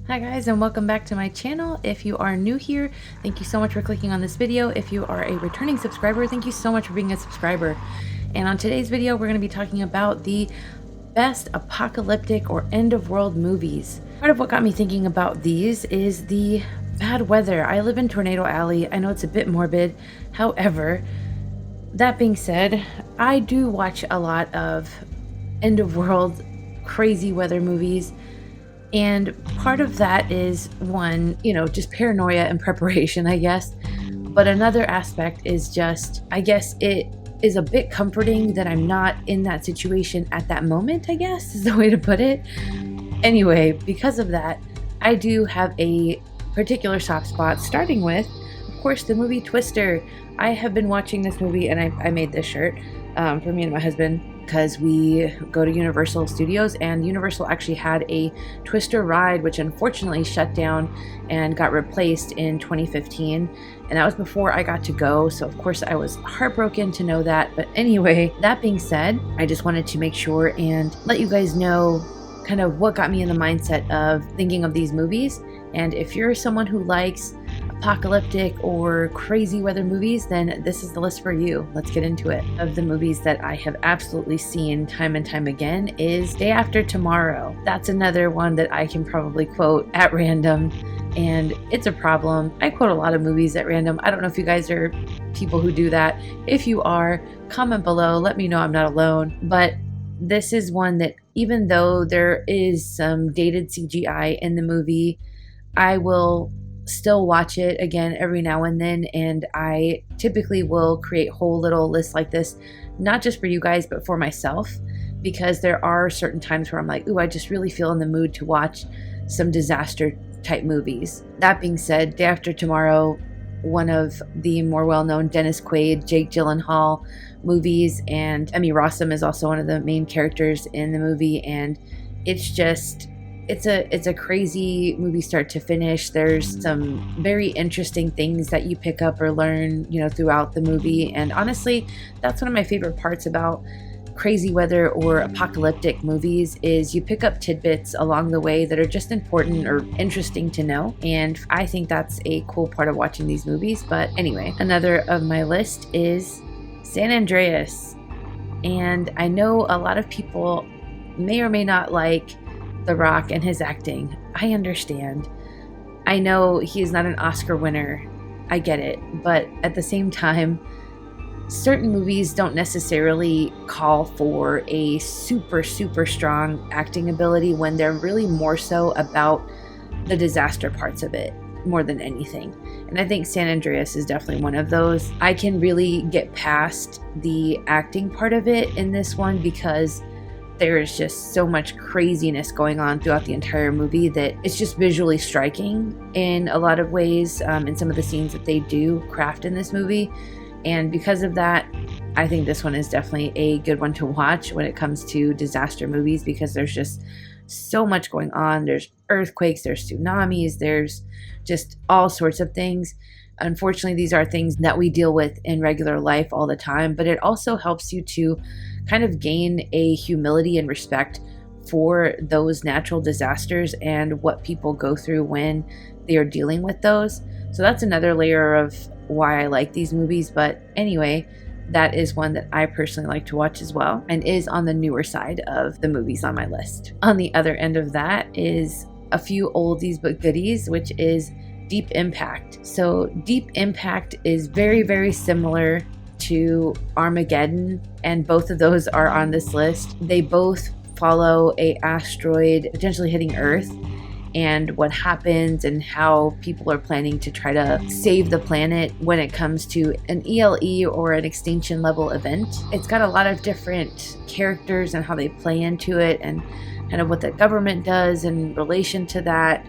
Hi guys, and welcome back to my channel. If you are new here, thank you so much for clicking on this video. If you are a returning subscriber, thank you so much for being a subscriber. And on today's video, we're going to be talking about the best apocalyptic or end of world movies. Part of what got me thinking about these is the bad weather. I live in Tornado Alley. I know it's a bit morbid. However, that being said, I do watch a lot of end of world crazy weather movies. And part of that is one, just paranoia and preparation, I guess. But another aspect is just, I guess it is a bit comforting that I'm not in that situation at that moment, I guess is the way to put it. Anyway, because of that, I do have a particular soft spot, starting with, of course, the movie Twister. I have been watching this movie, and I made this shirt for me and my husband, because we go to Universal Studios, and Universal actually had a Twister ride, which unfortunately shut down and got replaced in 2015, and that was before I got to go, so of course I was heartbroken to know that. But anyway, that being said, I just wanted to make sure and let you guys know kind of what got me in the mindset of thinking of these movies. And if you're someone who likes apocalyptic or crazy weather movies, then this is the list for you. Let's get into it. Of the movies that I have absolutely seen time and time again is Day After Tomorrow. That's another one that I can probably quote at random, and it's a problem. I quote a lot of movies at random. I don't know if you guys are people who do that. If you are, comment below, let me know I'm not alone. But this is one that, even though there is some dated CGI in the movie, I will still watch it again every now and then, and I typically will create whole little lists like this, not just for you guys but for myself, because there are certain times where I'm like, ooh, I just really feel in the mood to watch some disaster type movies. That being said, Day After Tomorrow, one of the more well-known Dennis Quaid, Jake Gyllenhaal movies, and Emmy Rossum is also one of the main characters in the movie, and it's just it's a crazy movie start to finish. There's some very interesting things that you pick up or learn, throughout the movie. And honestly, that's one of my favorite parts about crazy weather or apocalyptic movies, is you pick up tidbits along the way that are just important or interesting to know. And I think that's a cool part of watching these movies. But anyway, another of my list is San Andreas. And I know a lot of people may or may not like The Rock and his acting. I understand. I know he is not an Oscar winner. I get it. But at the same time, certain movies don't necessarily call for a super strong acting ability, when they're really more so about the disaster parts of it more than anything. And I think San Andreas is definitely one of those. I can really get past the acting part of it in this one, because there is just so much craziness going on throughout the entire movie that it's just visually striking in a lot of ways, in some of the scenes that they do craft in this movie. And because of that, I think this one is definitely a good one to watch when it comes to disaster movies, because there's just so much going on. There's earthquakes, there's tsunamis, there's just all sorts of things. Unfortunately, these are things that we deal with in regular life all the time, but it also helps you to kind of gain a humility and respect for those natural disasters and what people go through when they are dealing with those. So that's another layer of why I like these movies. But anyway, that is one that I personally like to watch as well, and is on the newer side of the movies on my list. On the other end of that is a few oldies but goodies, which is Deep Impact. So Deep Impact is very similar to Armageddon, and both of those are on this list. They both follow a asteroid potentially hitting Earth, and what happens and how people are planning to try to save the planet when it comes to an ELE or an extinction level event. It's got a lot of different characters and how they play into it, and kind of what the government does in relation to that.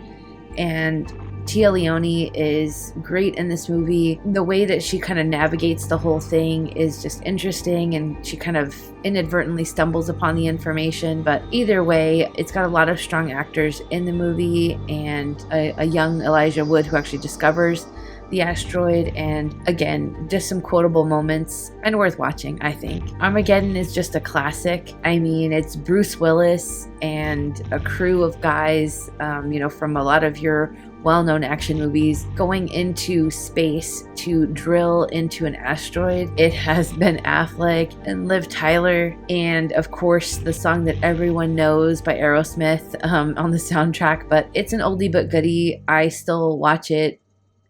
And Tia Leone is great in this movie. The way that she kind of navigates the whole thing is just interesting, and she kind of inadvertently stumbles upon the information. But either way, it's got a lot of strong actors in the movie, and a young Elijah Wood who actually discovers the asteroid, and again, just some quotable moments and worth watching, I think. Armageddon is just a classic. I mean, it's Bruce Willis and a crew of guys, from a lot of your well-known action movies going into space to drill into an asteroid. It has Ben Affleck and Liv Tyler, and of course the song that everyone knows by Aerosmith on the soundtrack, but it's an oldie but goodie. I still watch it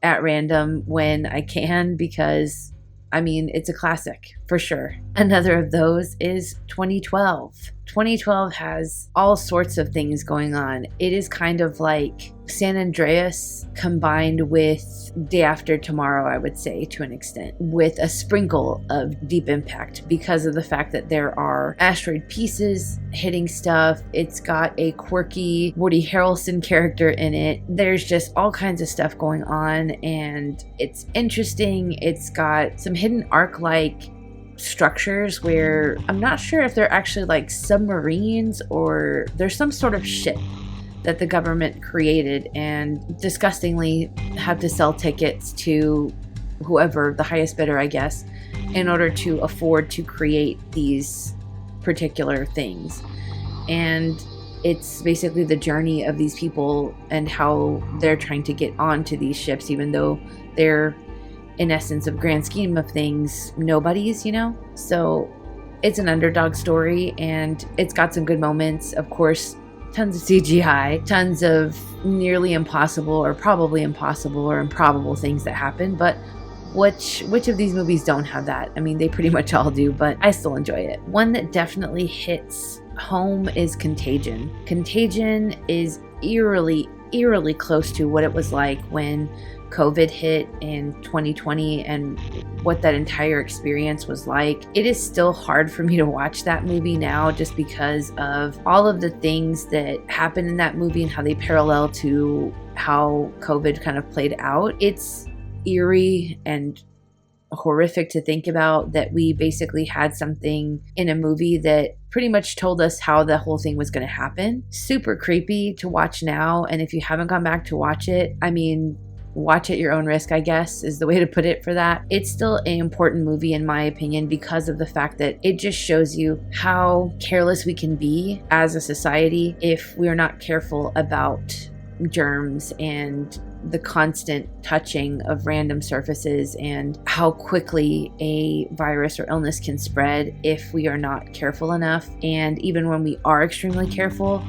at random when I can because it's a classic for sure. Another of those is 2012. 2012 has all sorts of things going on. It is kind of like San Andreas combined with Day After Tomorrow, I would say, to an extent, with a sprinkle of Deep Impact because of the fact that there are asteroid pieces hitting stuff. It's got a quirky Woody Harrelson character in it. There's just all kinds of stuff going on, and it's interesting. It's got some hidden arc-like structures where I'm not sure if they're actually like submarines or there's some sort of ship that the government created and disgustingly had to sell tickets to whoever, the highest bidder, I guess, in order to afford to create these particular things. And it's basically the journey of these people and how they're trying to get onto these ships, even though they're, in essence, of grand scheme of things, nobodies, So it's an underdog story, and it's got some good moments. Of course, tons of CGI, tons of nearly impossible or probably impossible or improbable things that happen. But which of these movies don't have that? They pretty much all do, but I still enjoy it. One that definitely hits home is Contagion. Contagion is eerily close to what it was like when COVID hit in 2020 and what that entire experience was like. It is still hard for me to watch that movie now just because of all of the things that happened in that movie and how they parallel to how COVID kind of played out. It's eerie and horrific to think about that we basically had something in a movie that pretty much told us how the whole thing was going to happen. Super creepy to watch now, and if you haven't gone back to watch it, watch at your own risk, I guess, is the way to put it for that. It's still an important movie in my opinion because of the fact that it just shows you how careless we can be as a society if we're not careful about germs and the constant touching of random surfaces and how quickly a virus or illness can spread if we are not careful enough. And even when we are extremely careful,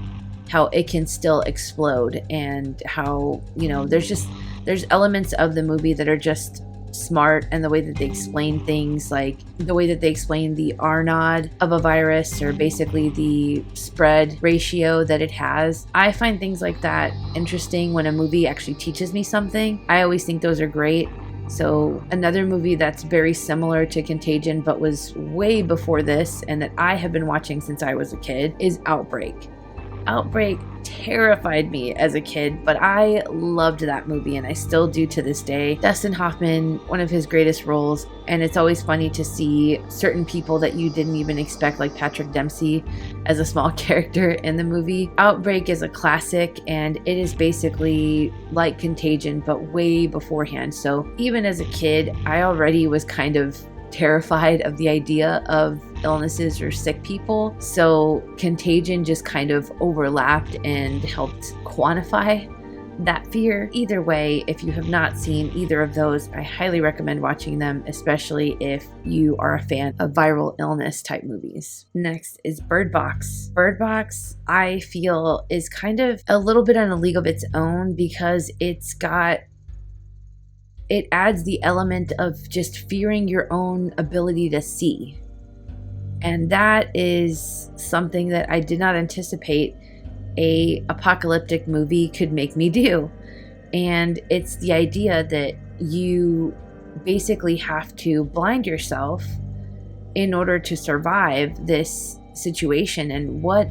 how it can still explode, and how, there's elements of the movie that are just smart, and the way that they explain things, like the way that they explain the R0 of a virus, or basically the spread ratio that it has. I find things like that interesting when a movie actually teaches me something. I always think those are great. So another movie that's very similar to Contagion but was way before this and that I have been watching since I was a kid is Outbreak. Outbreak terrified me as a kid, but I loved that movie, and I still do to this day. Dustin Hoffman, one of his greatest roles, and it's always funny to see certain people that you didn't even expect, like Patrick Dempsey as a small character in the movie. Outbreak is a classic, and it is basically like Contagion, but way beforehand. So even as a kid, I already was kind of terrified of the idea of illnesses or sick people. So Contagion just kind of overlapped and helped quantify that fear. Either way, if you have not seen either of those, I highly recommend watching them, especially if you are a fan of viral illness type movies. Next is Bird Box. Bird Box, I feel, is kind of a little bit on a league of its own because it adds the element of just fearing your own ability to see. And that is something that I did not anticipate a apocalyptic movie could make me do. And it's the idea that you basically have to blind yourself in order to survive this situation. And what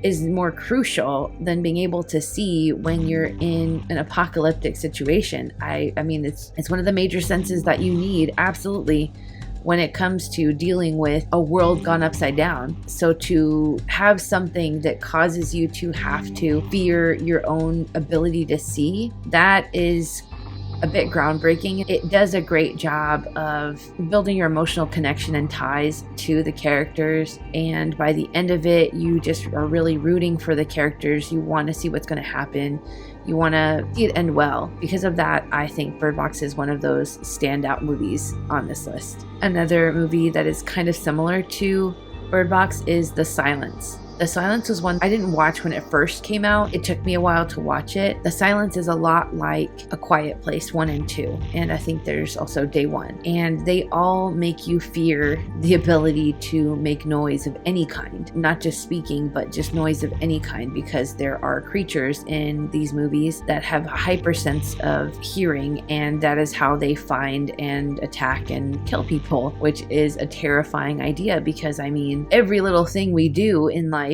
is more crucial than being able to see when you're in an apocalyptic situation? I mean, it's one of the major senses that you need, absolutely, when it comes to dealing with a world gone upside down. So to have something that causes you to have to fear your own ability to see, that is a bit groundbreaking. It does a great job of building your emotional connection and ties to the characters, and by the end of it, you just are really rooting for the characters. You want to see what's going to happen. You want to see it end well. Because of that, I think Bird Box is one of those standout movies on this list. Another movie that is kind of similar to Bird Box is The Silence. The Silence was one I didn't watch when it first came out. It took me a while to watch it. The Silence is a lot like A Quiet Place 1 and 2, and I think there's also Day 1. And they all make you fear the ability to make noise of any kind, not just speaking, but just noise of any kind, because there are creatures in these movies that have a hyper sense of hearing, and that is how they find and attack and kill people, which is a terrifying idea because, I mean, every little thing we do in life,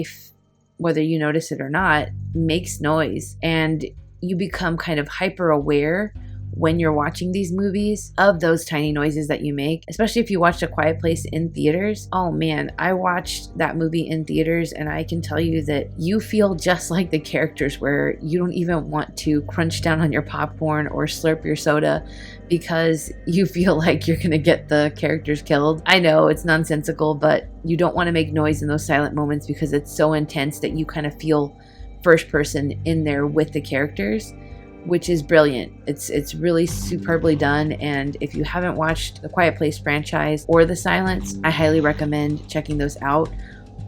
whether you notice it or not, makes noise, and you become kind of hyper aware when you're watching these movies of those tiny noises that you make, especially if you watched A Quiet Place in theaters. Oh man, I watched that movie in theaters, and I can tell you that you feel just like the characters, where you don't even want to crunch down on your popcorn or slurp your soda because you feel like you're gonna get the characters killed. I know it's nonsensical, but you don't want to make noise in those silent moments because it's so intense that you kind of feel first person in there with the characters, which is brilliant. It's really superbly done, and if you haven't watched the Quiet Place franchise or The Silence, I highly recommend checking those out.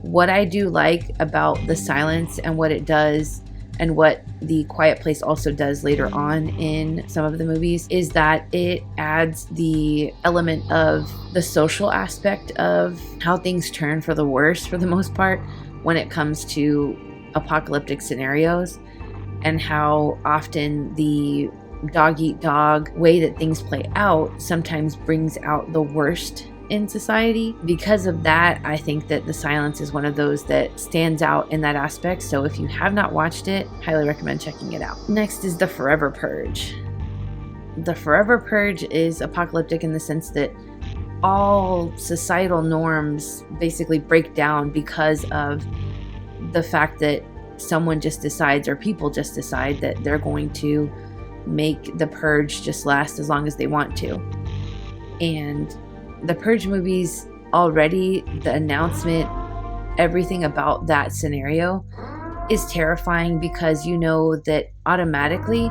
What I do like about The Silence and what it does, and what the Quiet Place also does later on in some of the movies, is that it adds the element of the social aspect of how things turn for the worse for the most part when it comes to apocalyptic scenarios, and how often the dog-eat-dog way that things play out sometimes brings out the worst in society. Because of that, I think that The Silence is one of those that stands out in that aspect. So if you have not watched it, highly recommend checking it out. Next is The Forever Purge. The Forever Purge is apocalyptic in the sense that all societal norms basically break down because of the fact that someone just decides, or people just decide, that they're going to make the purge just last as long as they want to. And the Purge movies, already the announcement, everything about that scenario is terrifying, because you know that automatically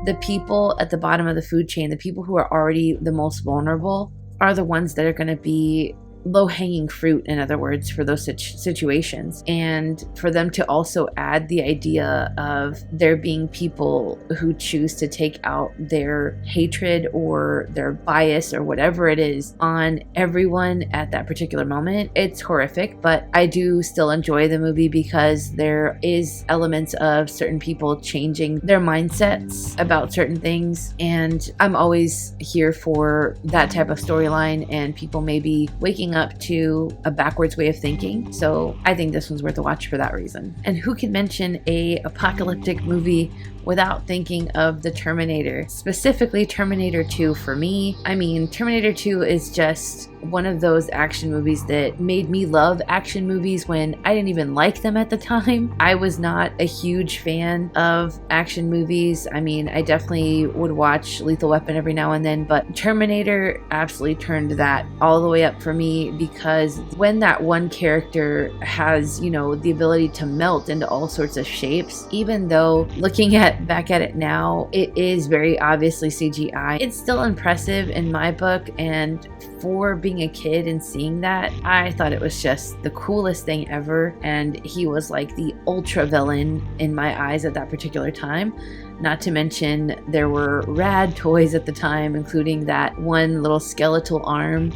the people at the bottom of the food chain, the people who are already the most vulnerable, are the ones that are going to be low-hanging fruit, in other words, for those situations. And for them to also add the idea of there being people who choose to take out their hatred or their bias or whatever it is on everyone at that particular moment, it's horrific. But I do still enjoy the movie because there is elements of certain people changing their mindsets about certain things, and I'm always here for that type of storyline, and people maybe waking up to a backwards way of thinking. So I think this one's worth a watch for that reason. And who can mention a apocalyptic movie without thinking of the Terminator, specifically Terminator 2 for me? I mean, Terminator 2 is just one of those action movies that made me love action movies when I didn't even like them at the time. I was not a huge fan of action movies. I mean, I definitely would watch Lethal Weapon every now and then, but Terminator absolutely turned that all the way up for me, because when that one character has, you know, the ability to melt into all sorts of shapes, even though looking back at it now, it is very obviously CGI, it's still impressive in my book. And for being a kid and seeing that, I thought it was just the coolest thing ever. And he was like the ultra villain in my eyes at that particular time. Not to mention, there were rad toys at the time, including that one little skeletal arm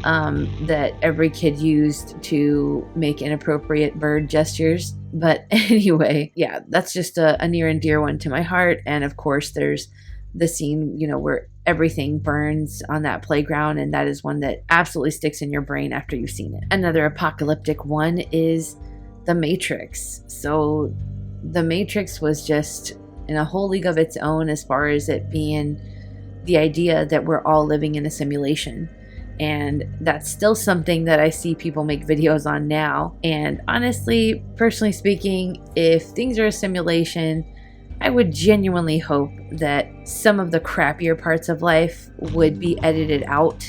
that every kid used to make inappropriate bird gestures. But anyway, yeah, that's just a near and dear one to my heart. And of course, there's the scene, you know, where everything burns on that playground, and that is one that absolutely sticks in your brain after you've seen it. Another apocalyptic one is The Matrix. So The Matrix was just in a whole league of its own, as far as it being the idea that we're all living in a simulation. And that's still something that I see people make videos on now. And honestly, personally speaking, if things are a simulation, I would genuinely hope that some of the crappier parts of life would be edited out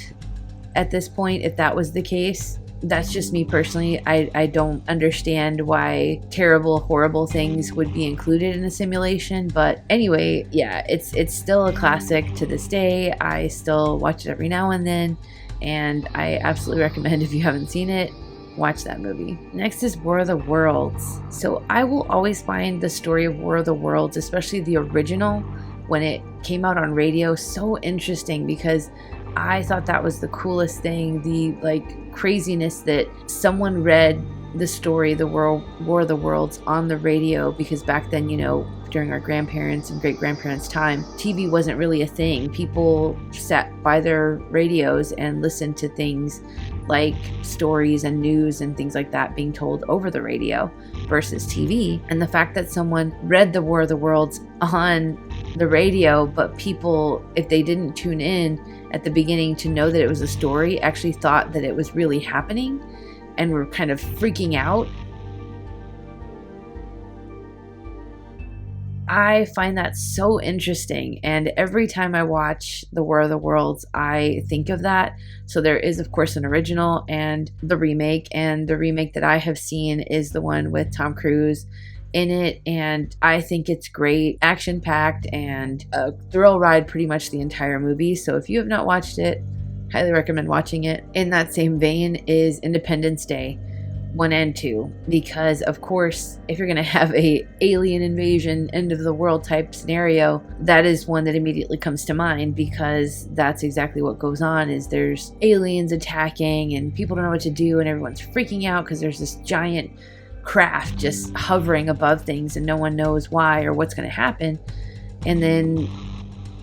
at this point, if that was the case. That's just me personally. I don't understand why terrible, horrible things would be included in a simulation. But anyway, yeah, it's still a classic to this day. I still watch it every now and then, and I absolutely recommend, if you haven't seen it, watch that movie. Next is War of the Worlds. So I will always find the story of War of the Worlds, especially the original, when it came out on radio, so interesting, because I thought that was the coolest thing, the craziness that someone read the story, the War of the Worlds, on the radio, because back then, during our grandparents' and great-grandparents' time, TV wasn't really a thing. People sat by their radios and listened to things like stories and news and things like that being told over the radio versus TV. And the fact that someone read the War of the Worlds on the radio, but people, if they didn't tune in at the beginning to know that it was a story, actually thought that it was really happening and were kind of freaking out. I find that so interesting, and every time I watch The War of the Worlds, I think of that. So there is, of course, an original and the remake that I have seen is the one with Tom Cruise in it, and I think it's great, action-packed, and a thrill ride pretty much the entire movie. So if you have not watched it, highly recommend watching it. In that same vein is Independence Day 1 and 2, because of course, if you're going to have a alien invasion, end of the world type scenario, that is one that immediately comes to mind, because that's exactly what goes on. Is there's aliens attacking and people don't know what to do, and everyone's freaking out because there's this giant craft just hovering above things and no one knows why or what's going to happen. And then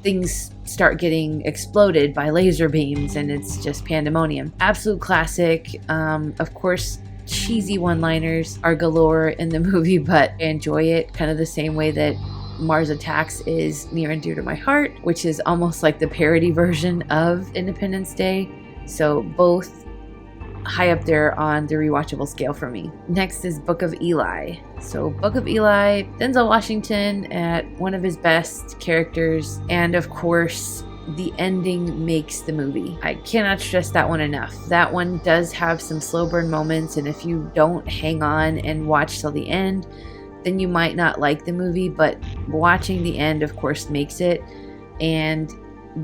things start getting exploded by laser beams and it's just pandemonium. Absolute classic. Of course, cheesy one-liners are galore in the movie, but I enjoy it kind of the same way that Mars Attacks is near and dear to my heart, which is almost like the parody version of Independence Day. So both high up there on the rewatchable scale for me. Next is Book of Eli. So Book of Eli, Denzel Washington at one of his best characters, and of course the ending makes the movie. I cannot stress that one enough. That one does have some slow burn moments, and if you don't hang on and watch till the end, then you might not like the movie, but watching the end of course makes it. And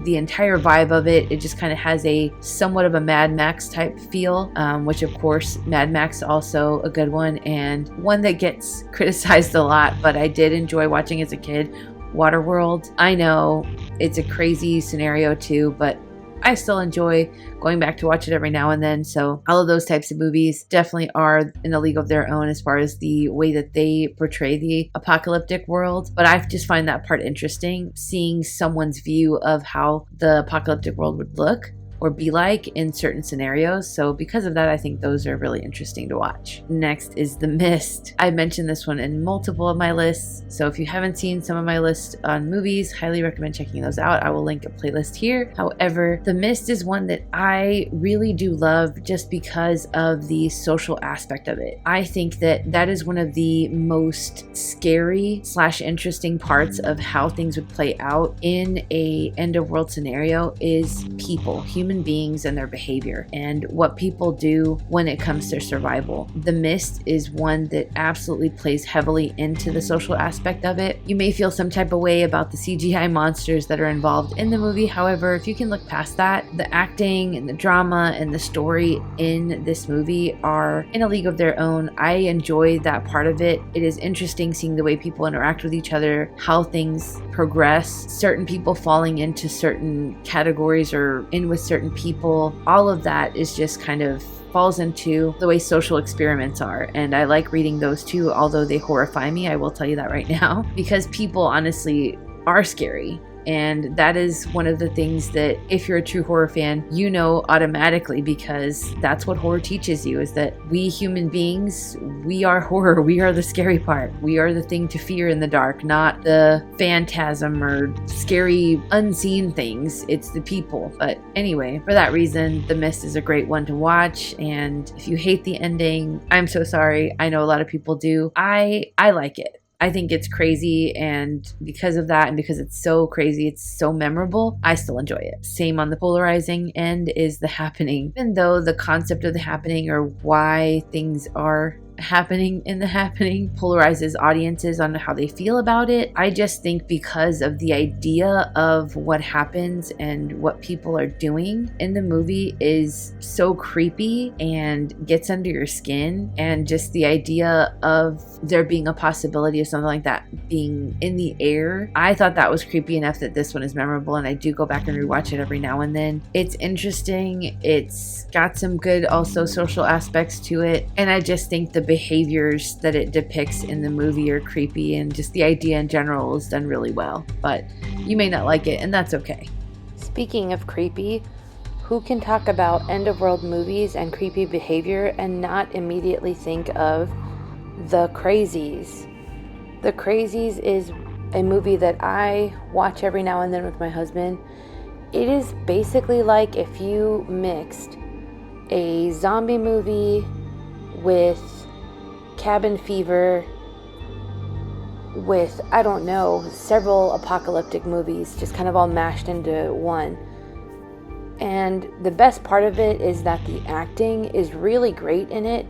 the entire vibe of it just kind of has a somewhat of a Mad Max type feel, which of course Mad Max also a good one, and one that gets criticized a lot, but I did enjoy watching as a kid, Waterworld. I know it's a crazy scenario too, but I still enjoy going back to watch it every now and then. So all of those types of movies definitely are in a league of their own as far as the way that they portray the apocalyptic world. But I just find that part interesting, seeing someone's view of how the apocalyptic world would look or be like in certain scenarios. So because of that, I think those are really interesting to watch. Next is The Mist. I mentioned this one in multiple of my lists. So if you haven't seen some of my lists on movies, highly recommend checking those out. I will link a playlist here. However, The Mist is one that I really do love just because of the social aspect of it. I think that that is one of the most scary / interesting parts of how things would play out in a end of world scenario is people, human beings, and their behavior and what people do when it comes to survival. The Mist is one that absolutely plays heavily into the social aspect of it. You may feel some type of way about the CGI monsters that are involved in the movie. However, if you can look past that, the acting and the drama and the story in this movie are in a league of their own. I enjoy that part of it. It is interesting seeing the way people interact with each other, how things progress, certain people falling into certain categories or in with certain people. All of that is just kind of falls into the way social experiments are, and I like reading those too, although they horrify me, I will tell you that right now, because people honestly are scary. And that is one of the things that if you're a true horror fan, you know automatically, because that's what horror teaches you, is that we human beings, we are horror. We are the scary part. We are the thing to fear in the dark, not the phantasm or scary unseen things. It's the people. But anyway, for that reason, The Mist is a great one to watch. And if you hate the ending, I'm so sorry. I know a lot of people do. I like it. I think it's crazy, and because of that and because it's so crazy, it's so memorable, I still enjoy it. Same on the polarizing end is The Happening. Even though the concept of The Happening, or why things are happening in The Happening, polarizes audiences on how they feel about it, I just think because of the idea of what happens and what people are doing in the movie is so creepy and gets under your skin, and just the idea of there being a possibility of something like that being in the air, I thought that was creepy enough that this one is memorable, and I do go back and rewatch it every now and then. It's interesting, it's got some good also social aspects to it, and I just think the behaviors that it depicts in the movie are creepy, and just the idea in general is done really well. But you may not like it, and that's okay. Speaking of creepy, who can talk about end of world movies and creepy behavior and not immediately think of The Crazies? The Crazies is a movie that I watch every now and then with my husband. It is basically like if you mixed a zombie movie with cabin fever with, I don't know, several apocalyptic movies just kind of all mashed into one. And the best part of it is that the acting is really great in it.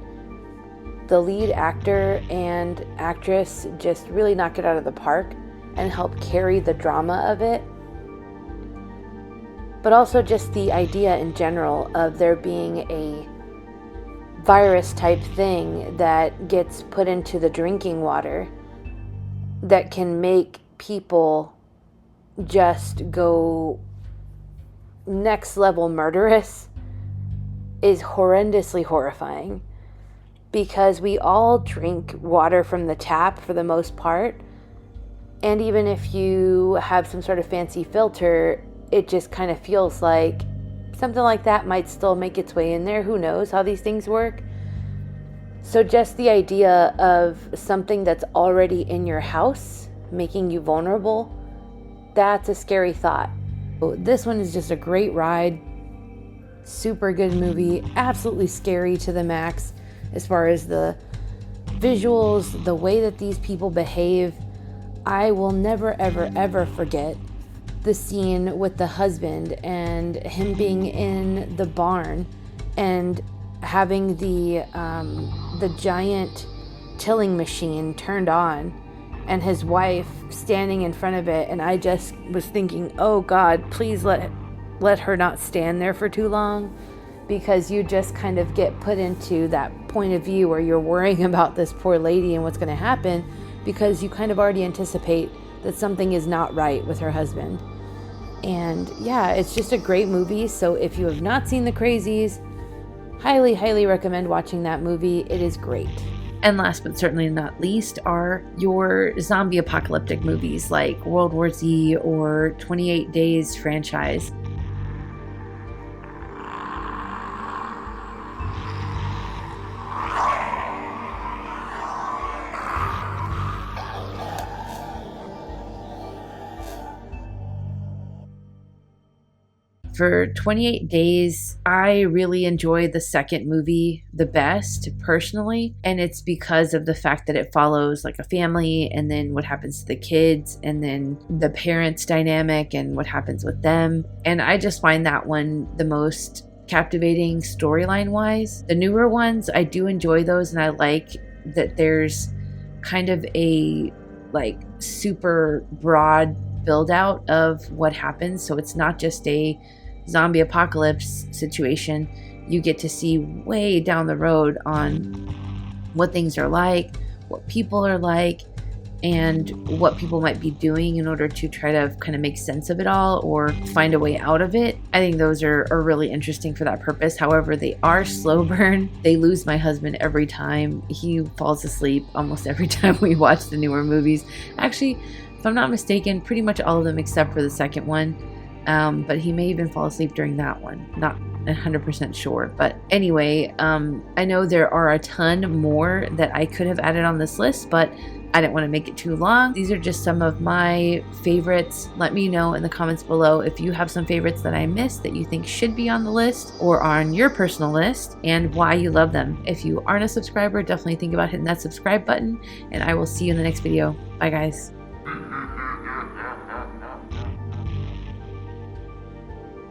The lead actor and actress just really knock it out of the park and help carry the drama of it. But also just the idea in general of there being a virus type thing that gets put into the drinking water that can make people just go next level murderous is horrendously horrifying, because we all drink water from the tap for the most part, and even if you have some sort of fancy filter, it just kind of feels like something like that might still make its way in there. Who knows how these things work? So just the idea of something that's already in your house making you vulnerable, that's a scary thought. So this one is just a great ride. Super good movie. Absolutely scary to the max as far as the visuals, the way that these people behave. I will never, ever, ever forget the scene with the husband and him being in the barn and having the giant tilling machine turned on and his wife standing in front of it, and I just was thinking, oh God, please let her not stand there for too long, because you just kind of get put into that point of view where you're worrying about this poor lady and what's going to happen, because you kind of already anticipate that something is not right with her husband. And yeah, it's just a great movie. So if you have not seen The Crazies, highly, highly recommend watching that movie. It is great. And last but certainly not least are your zombie apocalyptic movies like World War Z or 28 Days franchise. For 28 Days, I really enjoy the second movie the best, personally, and it's because of the fact that it follows like a family, and then what happens to the kids, and then the parents' dynamic and what happens with them. And I just find that one the most captivating storyline-wise. The newer ones, I do enjoy those, and I like that there's kind of a like super broad build-out of what happens, so it's not just a zombie apocalypse situation. You get to see way down the road on what things are like, what people are like, and what people might be doing in order to try to kind of make sense of it all or find a way out of it. I think those are really interesting for that purpose. However, they are slow burn. They lose my husband every time. He falls asleep almost every time we watch the newer movies. Actually, if I'm not mistaken, pretty much all of them except for the second one. But he may even fall asleep during that one. Not 100% sure. But anyway, I know there are a ton more that I could have added on this list, but I didn't want to make it too long. These are just some of my favorites. Let me know in the comments below if you have some favorites that I missed that you think should be on the list or on your personal list, and why you love them. If you aren't a subscriber, definitely think about hitting that subscribe button, and I will see you in the next video. Bye guys.